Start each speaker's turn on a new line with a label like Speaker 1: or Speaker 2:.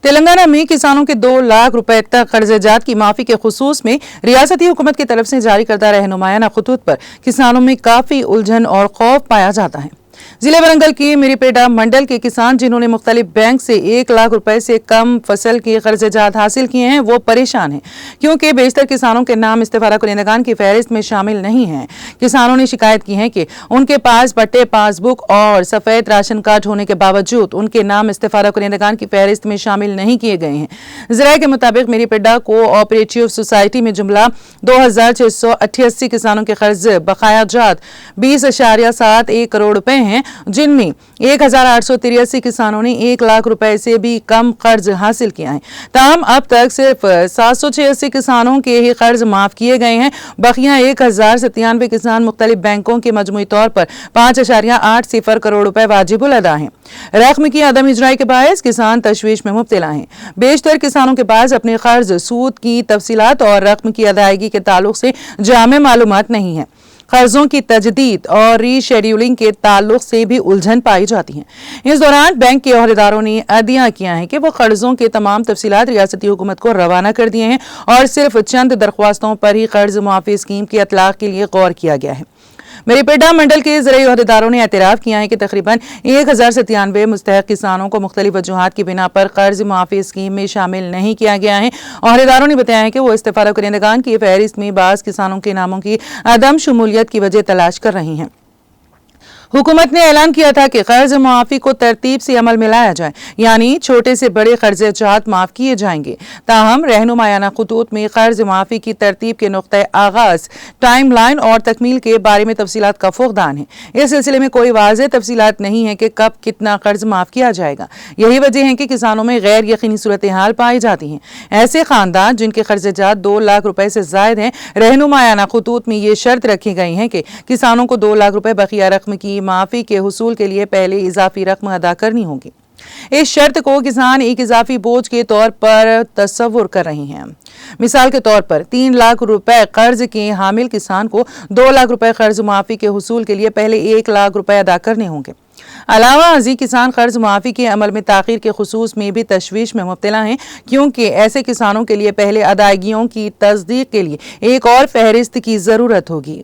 Speaker 1: تلنگانہ میں کسانوں کے 2 لاکھ روپے تک قرض جات کی معافی کے خصوص میں ریاستی حکومت کی طرف سے جاری کردہ رہنمایانہ خطوط پر کسانوں میں کافی الجھن اور خوف پایا جاتا ہے۔ ضلع ورنگل کے میریپیٹا منڈل کے کسان جنہوں نے مختلف بینک سے 1 لاکھ روپے سے کم فصل کے قرض جات حاصل کیے ہیں وہ پریشان ہیں کیونکہ بیشتر کسانوں کے نام استفادہ کنندگان کی فہرست میں شامل نہیں ہیں۔ کسانوں نے شکایت کی ہے کہ ان کے پاس پٹے، پاس بک اور سفید راشن کارڈ ہونے کے باوجود ان کے نام استفادہ کنندگان کی فہرست میں شامل نہیں کیے گئے ہیں۔ ذرائع کے مطابق میریپیٹا کو آپریٹیو سوسائٹی میں جملہ 2688 کسانوں کے قرض بقایا جات 20.71 کروڑ روپے ہیں، جن میں 1883 کسانوں نے 1 لاکھ روپے سے بھی کم قرض حاصل کیا ہے۔ تاہم اب تک صرف 786 کسانوں کے ہی قرض معاف کیے گئے ہیں۔ بقیہ 1097 کسان مختلف بینکوں کے مجموعی طور پر 5.80 کروڑ روپے واجب الادا ہیں۔ رقم کی عدم اجرائی کے باعث کسان تشویش میں مبتلا ہیں۔ بیشتر کسانوں کے پاس اپنے قرض، سود کی تفصیلات اور رقم کی ادائیگی کے تعلق سے جامع معلومات نہیں ہیں۔ قرضوں کی تجدید اور ری شیڈیولنگ کے تعلق سے بھی الجھن پائی جاتی ہیں۔ اس دوران بینک کے عہدیداروں نے عدیہ کیا ہے کہ وہ قرضوں کے تمام تفصیلات ریاستی حکومت کو روانہ کر دیے ہیں اور صرف چند درخواستوں پر ہی قرض معافی اسکیم کی اطلاق کے لیے غور کیا گیا ہے۔ میریپیٹا منڈل کے زرعی عہدیداروں نے اعتراف کیا ہے کہ تقریباً 1097 مستحق کسانوں کو مختلف وجوہات کی بنا پر قرض معافی اسکیم میں شامل نہیں کیا گیا ہے۔ عہدیداروں نے بتایا کہ وہ استفادہ کنندگان کی فہرست میں بعض کسانوں کے ناموں کی عدم شمولیت کی وجہ تلاش کر رہی ہیں۔ حکومت نے اعلان کیا تھا کہ قرض معافی کو ترتیب سے عمل میں لایا جائے، یعنی چھوٹے سے بڑے قرض جات معاف کیے جائیں گے۔ تاہم رہنمایانہ خطوط میں قرض معافی کی ترتیب کے نقطۂ آغاز، ٹائم لائن اور تکمیل کے بارے میں تفصیلات کا فقدان ہے۔ اس سلسلے میں کوئی واضح تفصیلات نہیں ہے کہ کب کتنا قرض معاف کیا جائے گا۔ یہی وجہ ہے کہ کسانوں میں غیر یقینی صورتحال پائی جاتی ہیں۔ ایسے خاندان جن کے قرض جات 2 لاکھ روپے سے زائد ہیں، رہنمایانہ خطوط میں یہ شرط رکھی گئی ہے کہ کسانوں کو 2 لاکھ روپے بقیہ رقم کی معافی کے حصول کے لیے پہلے اضافی رقم ادا کرنی ہوگی۔ اس شرط کو کسان ایک اضافی بوجھ کے طور پر تصور کر رہے ہیں۔ مثال کے طور پر 3 لاکھ روپے قرض کے حامل کسان کو 2 لاکھ روپے قرض معافی کے حصول کے لیے پہلے 1 لاکھ روپے ادا کرنے ہوں گے۔ علاوہ ازیں کسان قرض معافی کے عمل میں تاخیر کے خصوص میں بھی تشویش میں مبتلا ہیں کیونکہ ایسے کسانوں کے لیے پہلے ادائیگیوں کی تصدیق کے لیے ایک اور فہرست کی ضرورت ہوگی۔